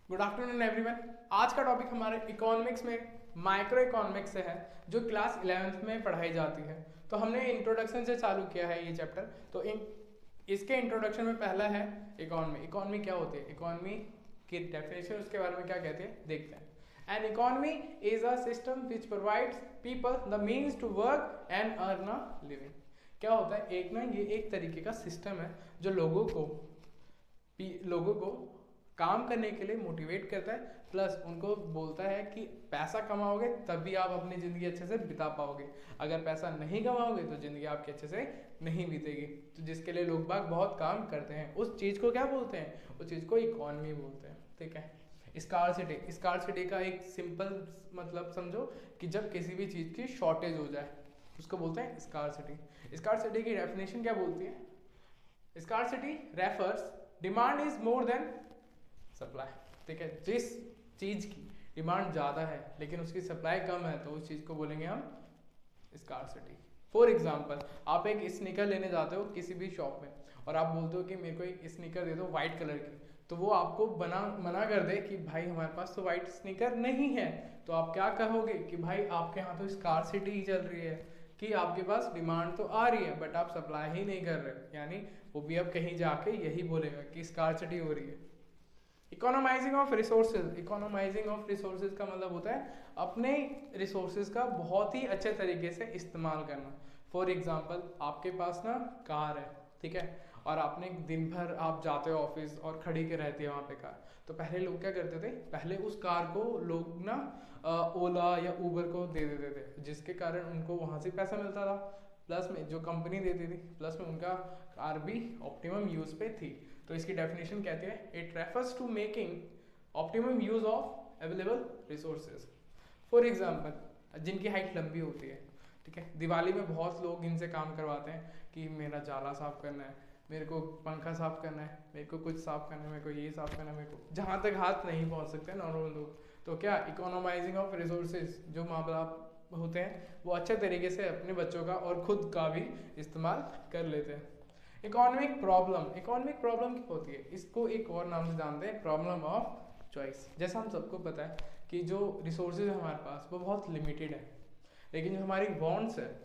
Good afternoon everyone. आज का topic हमारे इकोनॉमिक्स में माइक्रो इकोनॉमिक्स से है, जो क्लास 11th में पढ़ाई जाती है। तो हमने इंट्रोडक्शन से चालू किया है ये चैप्टर। तो इसके इंट्रोडक्शन में पहला है इकोनॉमी। इकोनॉमी क्या होती है, इकोनॉमी की डेफिनेशन, उसके बारे में क्या कहते हैं देखते हैं। An economy is a system which provides people the means to work and earn a living. क्या होता है, ये एक तरीके का सिस्टम है जो लोगों को काम करने के लिए मोटिवेट करता है, प्लस उनको बोलता है कि पैसा कमाओगे तभी आप अपनी ज़िंदगी अच्छे से बिता पाओगे, अगर पैसा नहीं कमाओगे तो ज़िंदगी आपकी अच्छे से नहीं बीतेगी। तो जिसके लिए लोग बाग बहुत काम करते हैं, उस चीज़ को क्या बोलते हैं, उस चीज़ को इकॉनमी बोलते हैं। ठीक है। स्कार्सिटी का एक सिंपल मतलब समझो कि जब किसी भी चीज़ की शॉर्टेज हो जाए उसको बोलते हैं स्कार्सिटी। स्कार्सिटी की डेफिनेशन क्या बोलती है, scarcity refers demand is more than supply. ठीक है, जिस चीज़ की डिमांड ज़्यादा है लेकिन उसकी सप्लाई कम है तो उस चीज़ को बोलेंगे हम स्कार्सिटी। फॉर एग्जाम्पल, आप एक स्नीकर लेने जाते हो किसी भी शॉप में और आप बोलते हो कि मेरे को एक स्नीकर दे दो वाइट कलर की, तो वो आपको मना कर दे कि भाई हमारे पास तो वाइट स्नीकर नहीं है, तो आप क्या कहोगे कि भाई आपके यहाँ तो स्कार्सिटी ही चल रही है, कि आपके पास डिमांड तो आ रही है बट आप सप्लाई ही नहीं कर रहे। यानी वो भी अब कहीं जाके यही बोलेगा कि स्कार्सिटी हो रही है। इकोनोमाइजिंग ऑफ रिसोर्सेज का मतलब होता है अपने रिसोर्सेज का बहुत ही अच्छे तरीके से इस्तेमाल करना। फॉर एग्जांपल, आपके पास ना कार है, ठीक है, और आपने दिन भर आप जाते हो ऑफिस और खड़ी के रहती है वहाँ पे कार। तो पहले लोग क्या करते थे, पहले उस कार को लोग ना ओला या उबर को दे देते थे, जिसके कारण उनको वहाँ से पैसा मिलता था, प्लस में जो कंपनी देती थी, प्लस में उनका कार भी ऑप्टिमम यूज़ पे थी। तो इसकी डेफिनेशन कहते हैं, it refers to making optimum use of available resources. For example, जिनकी हाइट लंबी होती है, ठीक है, दिवाली में बहुत लोग इनसे काम करवाते हैं कि मेरा जाला साफ करना है, मेरे को पंखा साफ करना है, मेरे को कुछ साफ करना है, मेरे को ये साफ करना है, मेरे को जहाँ तक हाथ नहीं पहुँच सकते नॉर्मल लोग। तो क्या इकोनोमाइजिंग ऑफ रिसोर्सेज, जो माँ बाप होते हैं वो अच्छे तरीके से अपने बच्चों का और खुद का भी इस्तेमाल कर लेते हैं। इकोनॉमिक प्रॉब्लम क्या होती है, इसको एक और नाम से जानते हैं, प्रॉब्लम ऑफ चॉइस। जैसा हम सबको पता है कि जो रिसोर्सेज है हमारे पास वो बहुत लिमिटेड है, लेकिन जो हमारी वांट्स है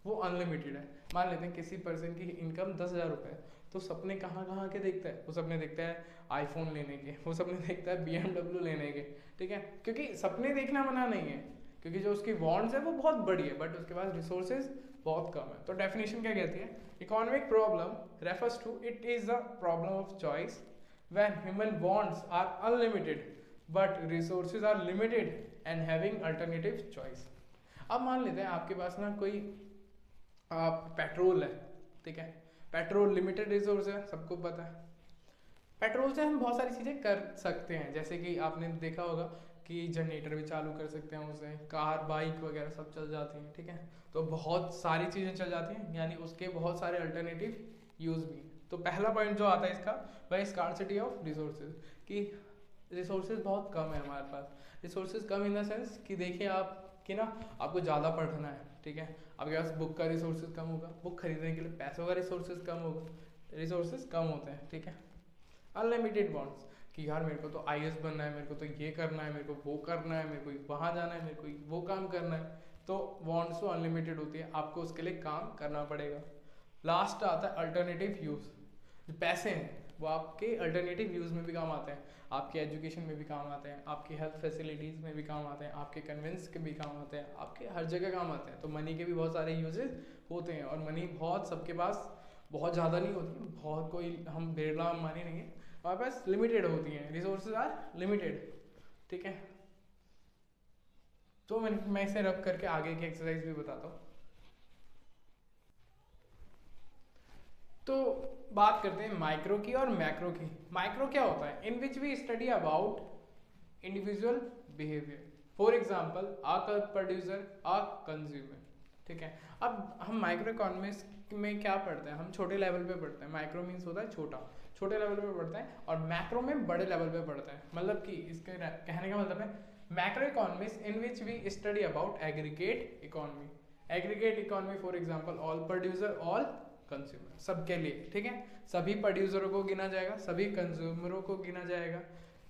वो अनलिमिटेड है। मान लेते हैं किसी पर्सन की इनकम 10,000 रुपये है, तो सपने कहाँ कहाँ के देखता है, वो सपने देखता है आईफोन लेने के, वो सपने देखता है BMW लेने के। ठीक है, क्योंकि सपने देखना मना नहीं है, क्योंकि जो उसकी वांट्स है वो बहुत बड़ी है बट उसके पास रिसोर्सेज बहुत कम है। तो डेफिनेशन क्या कहती है, economic problem refers to it is the problem of choice when human wants are unlimited but resources are limited and having alternative choice. अब मान लेते हैं आपके पास ना कोई पेट्रोल है, ठीक है, पेट्रोल लिमिटेड रिसोर्स है, सबको पता है। पेट्रोल से हम बहुत सारी चीज़ें कर सकते हैं, जैसे कि आपने देखा होगा कि जनरेटर भी चालू कर सकते हैं उससे, कार बाइक वगैरह सब चल जाती हैं। ठीक है, तो बहुत सारी चीज़ें चल जाती हैं, यानी उसके बहुत सारे अल्टरनेटिव यूज़ भी हैं। तो पहला पॉइंट जो आता है इसका वह स्कार्सिटी ऑफ रिसोर्सेज, कि रिसोर्सेज बहुत कम है हमारे पास। रिसोर्सेज कम इन द सेंस कि देखिए आप कि ना आपको ज़्यादा पढ़ना है, ठीक है, आपके पास बुक का रिसोर्सेज कम होगा, बुक खरीदने के लिए पैसों का रिसोर्सेज कम होगा, रिसोर्सेज कम होते हैं। ठीक है, अनलिमिटेड वांट्स कि यार मेरे को तो IAS बनना है, मेरे को तो ये करना है, मेरे को वो करना है, मेरे को वहाँ जाना है, मेरे को वो काम करना है, तो वांट्स तो अनलिमिटेड होती है, आपको उसके लिए काम करना पड़ेगा। लास्ट आता है अल्टरनेटिव यूज़। जो पैसे हैं वो आपके अल्टरनेटिव यूज़ में भी काम आते हैं, आपके एजुकेशन में भी काम आते हैं, आपकी हेल्थ फैसिलिटीज़ में भी काम आते हैं, आपके कन्वेंस के भी काम आते हैं, आपके हर जगह काम आते हैं। तो मनी के भी बहुत सारे यूजेस होते हैं, और मनी बहुत सबके पास बहुत ज़्यादा नहीं होती, बहुत कोई हम बिरला अंबानी नहीं है, हमारे पास लिमिटेड होती हैं, रिसोर्सेज आर लिमिटेड। ठीक है, तो मैं इसे रख करके आगे की एक्सरसाइज भी बताता हूँ। तो बात करते हैं माइक्रो की और मैक्रो की। माइक्रो क्या होता है, in which we study about individual behaviour, for example a producer a consumer. ठीक है, अब हम माइक्रो इकोनॉमिक्स में क्या पढ़ते हैं, हम छोटे लेवल पे पढ़ते हैं। माइक्रो मीन्स होता है छोटा, छोटे लेवल पे पढ़ते हैं, और मैक्रो में बड़े लेवल पे पढ़ते हैं। मतलब कि इसके कहने का मतलब है macroeconomics in which we study about aggregate economy. Aggregate economy for example all producer all consumer, सबके लिए। ठीक है, सभी प्रोड्यूसरों को गिना जाएगा, सभी कंज्यूमरों को गिना जाएगा,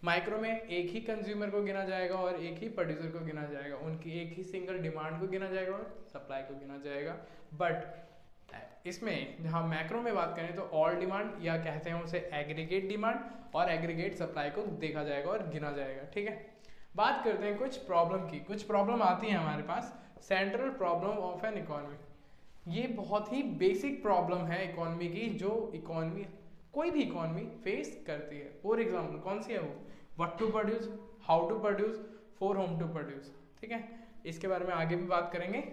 माइक्रो में एक ही कंज्यूमर को गिना जाएगा और एक ही प्रोड्यूसर को गिना जाएगा, उनकी एक ही सिंगल डिमांड को गिना जाएगा और सप्लाई को गिना जाएगा। बट इसमें जहाँ मैक्रो में बात करें तो ऑल डिमांड या कहते हैं उसे एग्रीगेट डिमांड और एग्रीगेट सप्लाई को देखा जाएगा और गिना जाएगा। ठीक है, बात करते हैं कुछ प्रॉब्लम की। कुछ प्रॉब्लम आती है हमारे पास, central problem of an economy. ये बहुत ही बेसिक प्रॉब्लम है इकोनॉमी की, जो इकोनॉमी कोई भी इकोनॉमी फेस करती है। फॉर एग्जाम्पल कौन सी है वो, what to produce, how to produce, for whom to produce. ठीक है, इसके बारे में आगे भी बात करेंगे।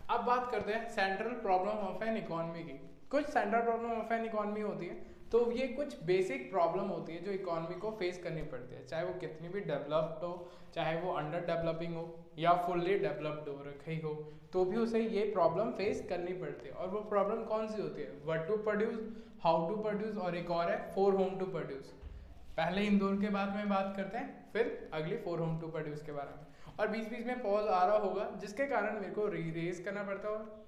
अब बात करते हैं central problem of an economy की। कुछ central problem of an economy होती है, तो ये कुछ बेसिक प्रॉब्लम होती है जो इकोनॉमी को फेस करनी पड़ती है, चाहे वो कितनी भी डेवलप्ड हो, चाहे वो अंडर डेवलपिंग हो या फुल्ली डेवलप्ड हो रखी हो, तो भी उसे ये प्रॉब्लम फेस करनी पड़ती है। और वो प्रॉब्लम कौन सी होती है, what to produce, how to produce और एक और है फॉर होम टू प्रोड्यूस। पहले इन दोनों के बाद में बात करते हैं, फिर अगली फॉर होम टू प्रोड्यूस के बारे में। और बीच बीच में पॉज आ रहा होगा जिसके कारण मेरे को रीरेज करना पड़ता है और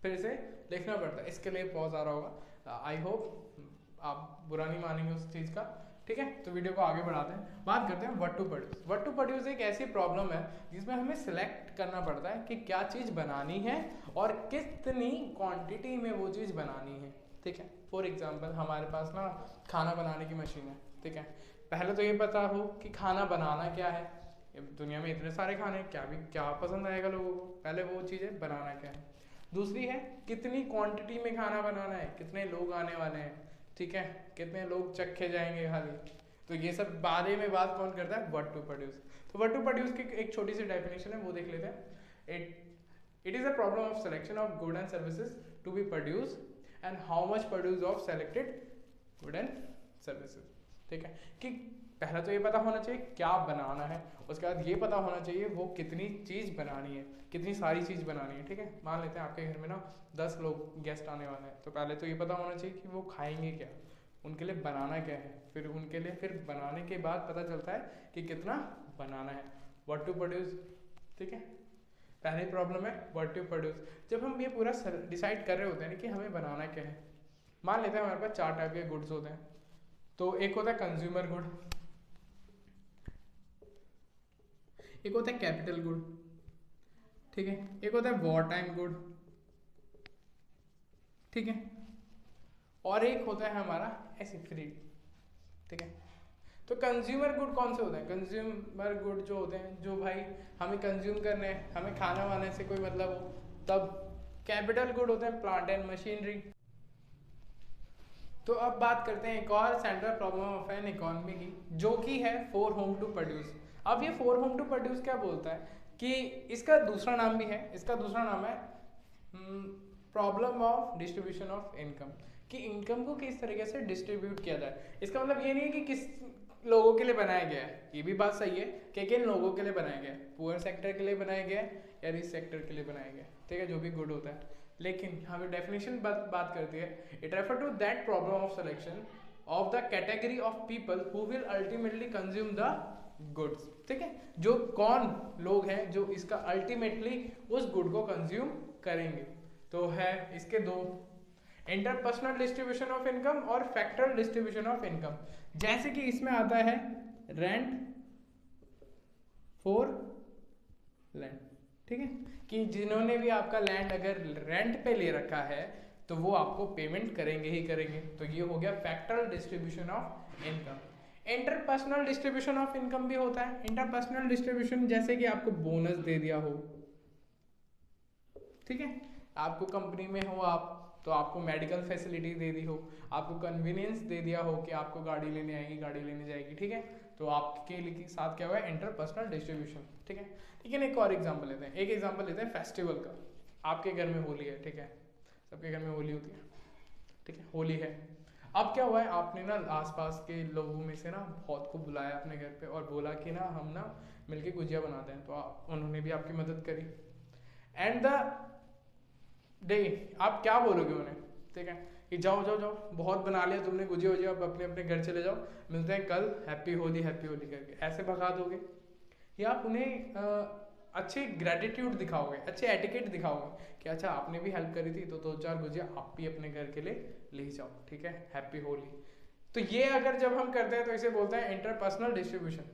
फिर से लिखना पड़ता है, इसके लिए पॉज आ रहा होगा। आई होप आप बुरा नहीं मानेंगे उस चीज़ का। ठीक है, तो वीडियो को आगे बढ़ाते हैं, बात करते हैं what to produce. What to produce एक ऐसी प्रॉब्लम है जिसमें हमें सिलेक्ट करना पड़ता है कि क्या चीज़ बनानी है और कितनी क्वांटिटी में वो चीज़ बनानी है। ठीक है, फॉर एग्जांपल हमारे पास ना खाना बनाने की मशीन है। ठीक है, पहले तो ये पता हो कि खाना बनाना क्या है, दुनिया में इतने सारे खाने क्या पसंद आएगा लोगों को, पहले वो चीज़ें बनाना क्या है। दूसरी है कितनी क्वांटिटी में खाना बनाना है, कितने लोग आने वाले हैं, ठीक है, कितने लोग चखे जाएंगे खाली, तो ये सब बारे में बात कौन करता है, व्हाट टू प्रोड्यूस। तो व्हाट टू प्रोड्यूस की एक छोटी सी डेफिनेशन है, वो देख लेते हैं। It is a problem of selection of good and services to be produce and how much produce of selected good and services. ठीक है, कि पहला तो ये पता होना चाहिए क्या बनाना है, उसके बाद ये पता होना चाहिए वो कितनी चीज़ बनानी है, कितनी सारी चीज़ बनानी है। ठीक है, मान लेते हैं आपके घर में ना 10 लोग गेस्ट आने वाले हैं, तो पहले तो ये पता होना चाहिए कि वो खाएंगे क्या, उनके लिए बनाना क्या है, फिर उनके लिए फिर बनाने के बाद पता चलता है कि कितना बनाना है, व्हाट टू प्रोड्यूस। ठीक है, पहली प्रॉब्लम है व्हाट टू प्रोड्यूस। जब हम ये पूरा डिसाइड कर रहे होते हैं कि हमें बनाना क्या है, मान लेते हैं हमारे पास 4 टाइप के गुड्स होते हैं। तो एक होता है कंज्यूमर गुड, एक होता है कैपिटल गुड, ठीक है, एक होता है वॉर टाइम गुड, ठीक है, और एक होता है हमारा एसेसरी। ठीक है, तो कंज्यूमर गुड कौन से होते हैं, कंज्यूमर गुड जो होते हैं जो भाई हमें कंज्यूम करने हैं, हमें खाना वाने से कोई मतलब हो तब। कैपिटल गुड होते हैं प्लांट एंड मशीनरी। तो अब बात करते हैं एक और central problem of an economy की, जो कि है फॉर होम टू प्रोड्यूस। अब ये फॉर होम टू प्रोड्यूस क्या बोलता है कि इसका दूसरा नाम भी है, इसका दूसरा नाम है problem of distribution of income, कि इनकम को किस तरीके से डिस्ट्रीब्यूट किया जाए। इसका मतलब ये नहीं है कि किस लोगों के लिए बनाया गया है, ये भी बात सही है कि किन लोगों के लिए बनाया गया है, पुअर सेक्टर के लिए बनाया गया है या रिच सेक्टर के लिए बनाया गया है। ठीक है, जो भी गुड होता है, लेकिन हमें डेफिनेशन बात करती है, it refer to that problem of selection of the category of people who will ultimately consume the goods. ठीक है, जो कौन लोग हैं जो इसका अल्टीमेटली उस गुड को कंज्यूम करेंगे। तो है इसके दो, इंटरपर्सनल डिस्ट्रीब्यूशन ऑफ इनकम और फैक्टरल डिस्ट्रीब्यूशन ऑफ इनकम। जैसे कि इसमें आता है रेंट फॉर लैंड। ठीक है, कि जिन्होंने भी आपका लैंड अगर रेंट पे ले रखा है तो वो आपको पेमेंट करेंगे ही करेंगे। तो ये हो गया factoral distribution of income. Interpersonal distribution of income भी होता है। इंटरपर्सनल डिस्ट्रीब्यूशन जैसे कि आपको बोनस दे दिया हो, ठीक है, आपको कंपनी में हो आप तो आपको मेडिकल फैसिलिटी दे दी हो, आपको कन्वीनियंस दे दिया हो कि आपको गाड़ी लेने आएगी, गाड़ी लेने जाएगी। ठीक है, तो आपके साथ क्या हुआ है, इंटरपर्सनल डिस्ट्रीब्यूशन। ठीक है, लेकिन एक और एग्जांपल लेते हैं, एक एग्जांपल लेते हैं फेस्टिवल का। आपके घर में होली है, ठीक है, सबके घर में होली होती है, ठीक है, होली है। अब क्या हुआ है, आपने ना आसपास के लोगों में से ना बहुत को बुलाया अपने घर पे और बोला कि ना हम ना मिलके गुजिया बनाते हैं, तो उन्होंने भी आपकी मदद करी। एंड द डे आप क्या बोलोगे उन्हें, ठीक है, कि जाओ जाओ जाओ, बहुत बना लिया तुमने गुजिया वुजिया, अब अपने अपने घर चले जाओ, मिलते हैं कल, हैप्पी होली करके, ऐसे भगा दोगे? या आप उन्हें अच्छे ग्रेटिट्यूड दिखाओगे, अच्छे एटिकेट दिखाओगे कि अच्छा आपने भी हेल्प करी थी तो 2-4 गुजिया आप भी अपने घर के लिए ले जाओ, ठीक है, हैप्पी होली। तो ये अगर जब हम करते हैं तो इसे बोलते हैं इंटरपर्सनल डिस्ट्रीब्यूशन।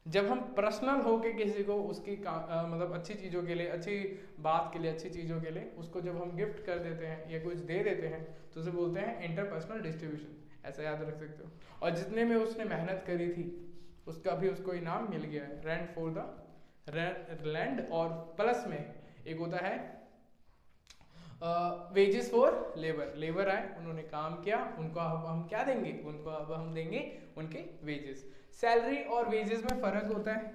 जब हम पर्सनल होके किसी को उसकी मतलब अच्छी चीज़ों के लिए, अच्छी बात के लिए, अच्छी चीज़ों के लिए उसको जब हम गिफ्ट कर देते हैं या कुछ दे देते हैं तो उसे बोलते हैं इंटरपर्सनल डिस्ट्रीब्यूशन, ऐसा याद रख सकते हो। और जितने में उसने मेहनत करी थी उसका भी उसको इनाम मिल गया है, रेंट फॉर द लैंड। और प्लस में एक होता है वेजेस फॉर लेबर, लेबर आए उन्होंने काम किया, उनको अब हम क्या देंगे, उनको अब हम देंगे उनके वेजेस। सैलरी और वेजेस में फर्क होता है,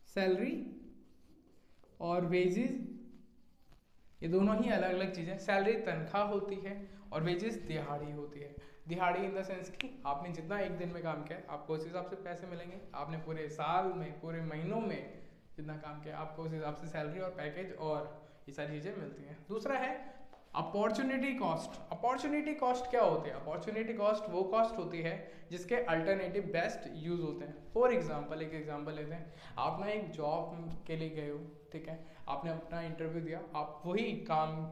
सैलरी और वेजेस ये दोनों ही अलग अलग चीज़ें। सैलरी तनख्वाह होती है और वेजेस दिहाड़ी होती है। दिहाड़ी इन द सेंस कि आपने जितना एक दिन में काम किया आपको उस हिसाब से पैसे मिलेंगे, आपने पूरे साल में, पूरे महीनों में जितना काम किया आपको उस हिसाब से सैलरी और पैकेज और ये सारी चीज़ें मिलती हैं। दूसरा है अपॉर्चुनिटी कॉस्ट। अपॉर्चुनिटी कॉस्ट क्या होती है? अपॉर्चुनिटी कॉस्ट वो कॉस्ट होती है जिसके अल्टरनेटिव बेस्ट यूज होते हैं। फॉर एग्जांपल, एक एग्जांपल लेते हैं, आप ना एक जॉब के लिए गए हो, ठीक है, आपने अपना इंटरव्यू दिया, आप वही काम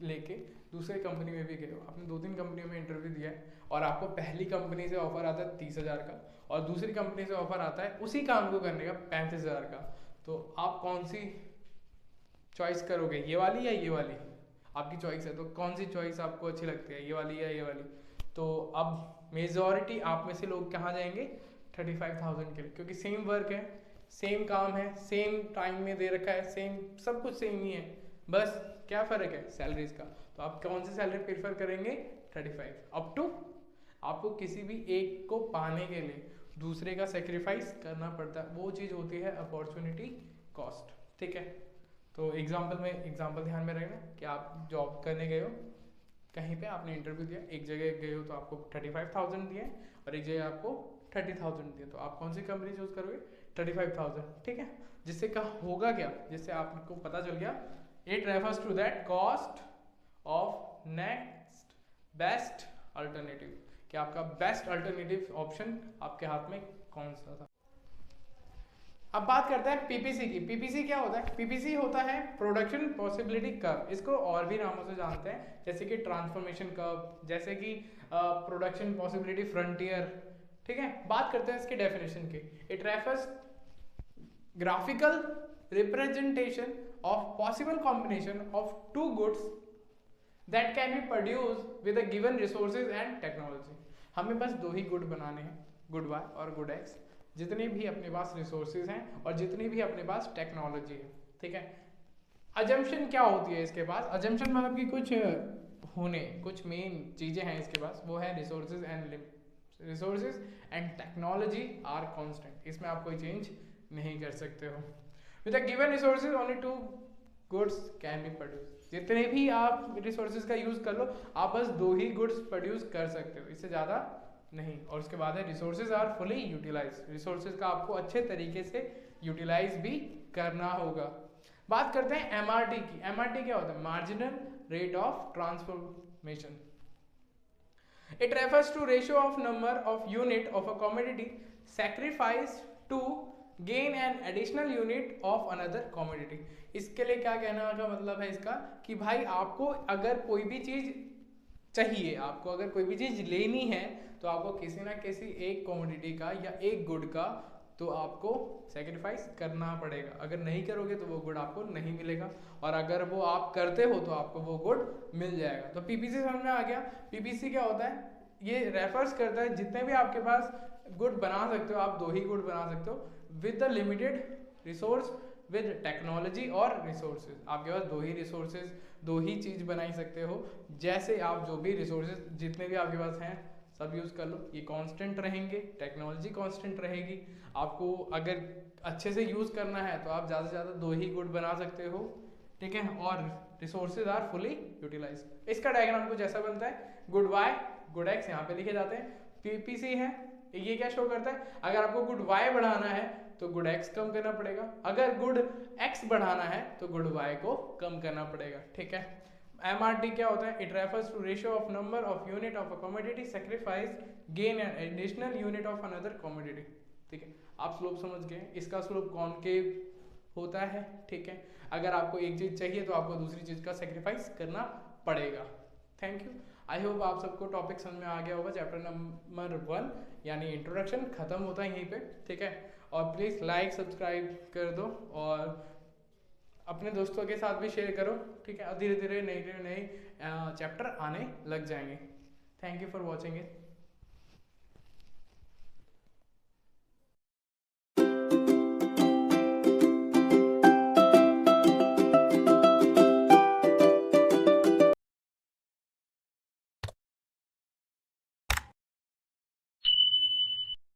लेके दूसरे कंपनी में भी गए हो, आपने 2-3 कंपनियों में इंटरव्यू दिया है और आपको पहली कंपनी से ऑफर आता है 30,000 का और दूसरी कंपनी से ऑफर आता है उसी काम को करने का 35,000 का, तो आप कौन सी चॉइस करोगे, ये वाली या ये वाली? आपकी चॉइस है, तो कौन सी चॉइस आपको अच्छी लगती है, ये वाली या ये वाली? तो अब मेजॉरिटी आप में से लोग कहाँ जाएंगे? 35,000 के लिए, क्योंकि सेम वर्क है, सेम काम है, सेम टाइम में दे रखा है, सेम सब कुछ सेम ही है, बस क्या फ़र्क है? सैलरीज का। तो आप कौन सी सैलरी प्रेफर करेंगे? 35। अप टू आपको किसी भी एक को पाने के लिए दूसरे का सेक्रीफाइस करना पड़ता है, वो चीज़ होती है अपॉर्चुनिटी कॉस्ट, ठीक है। तो एग्जाम्पल ध्यान में रखना कि आप जॉब करने गए हो, कहीं पे आपने इंटरव्यू दिया, एक जगह गए हो तो आपको 35,000 दिए और एक जगह आपको 30,000 दिए, तो आप कौन सी कंपनी चूज करोगे? 35,000, ठीक है। जिससे का होगा क्या, जिससे आपको पता चल गया, it refers to that cost of next best alternative, कि आपका बेस्ट अल्टरनेटिव ऑप्शन आपके हाथ में कौन सा था। अब बात करते हैं पीपीसी की। पीपीसी क्या होता है? पीपीसी होता है प्रोडक्शन पॉसिबिलिटी कर्व। इसको और भी नामों से जानते हैं, जैसे कि ट्रांसफॉर्मेशन कर्व, जैसे कि प्रोडक्शन पॉसिबिलिटी फ्रंटियर, ठीक है। बात करते हैं इसके डेफिनेशन की। It refers graphical representation of possible combination of two goods that can be produce with a given resources and technology. हमें बस दो ही गुड बनाने हैं, गुड वाई और गुड एक्स, जितने भी अपने पास रिसोर्सेज हैं और जितनी भी अपने पास टेक्नोलॉजी है, ठीक है। अजम्पशन क्या होती है इसके पास? अजम्पशन मतलब कि कुछ मेन चीज़ें हैं इसके पास, वो है resources and technology are constant. इसमें आप कोई चेंज नहीं कर सकते हो। With the given resources only two goods can be produce. जितने भी आप रिसोर्सेज का यूज कर लो, आप बस दो ही गुड्स प्रोड्यूस कर सकते हो, इससे ज़्यादा नहीं। और उसके बाद है resources are fully utilize. Resources का आपको अच्छे तरीके से यूटिलाइज भी करना होगा। बात करते हैं एमआरटी की। एमआरटी क्या होता है? Marginal rate of transformation. It refers to ratio of number of unit of a commodity sacrifice to gain an additional unit of another commodity. इसके लिए क्या कहना का मतलब है इसका, कि भाई आपको अगर कोई भी चीज चाहिए, आपको अगर कोई भी चीज लेनी है, तो आपको किसी ना किसी एक कमोडिटी का या एक गुड का तो आपको सेक्रीफाइस करना पड़ेगा। अगर नहीं करोगे तो वो गुड आपको नहीं मिलेगा, और अगर वो आप करते हो तो आपको वो गुड मिल जाएगा। तो पीपीसी समझ में आ गया। पीपीसी क्या होता है? ये रेफर्स करता है जितने भी आपके पास गुड बना सकते हो, आप दो ही गुड बना सकते हो with the limited resource, with technology और रिसोर्सेज। आपके पास दो ही रिसोर्सेज, दो ही चीज़ बना ही सकते हो। जैसे आप जो भी रिसोर्सेज जितने भी आपके पास हैं सब यूज़ कर लो, ये कांस्टेंट रहेंगे, टेक्नोलॉजी कांस्टेंट रहेगी। आपको अगर अच्छे से यूज़ करना है तो आप ज़्यादा से ज़्यादा दो ही गुड बना सकते हो, ठीक है। और रिसोर्सेज आर फुली यूटिलाइज। इसका डायग्राम कुछ ऐसा बनता है, गुड वाई गुड एक्स यहाँ पे लिखे जाते हैं। पीपीसी है, ये क्या शो करता है? अगर आपको गुड वाई बढ़ाना है तो गुड एक्स कम करना पड़ेगा, अगर गुड एक्स बढ़ाना है तो गुड वाई को कम करना पड़ेगा, ठीक है। एमआरटी क्या होता है? It refers to ratio of number of unit of a commodity sacrifice gain an additional unit of another commodity, ठीक है। आप स्लोप समझ गए। इसका स्लोप कॉनकेव होता है, ठीक है। अगर आपको एक चीज़ चाहिए तो आपको दूसरी चीज़ का सेक्रीफाइस करना पड़ेगा। Thank you. आई होप आप सबको टॉपिक समझ में आ गया होगा। चैप्टर नंबर 1 यानी इंट्रोडक्शन खत्म होता है यहीं पे, ठीक है। और प्लीज़ लाइक सब्सक्राइब कर दो और अपने दोस्तों के साथ भी शेयर करो, ठीक है। और धीरे धीरे नए नए चैप्टर आने लग जाएंगे। Thank you for watching it.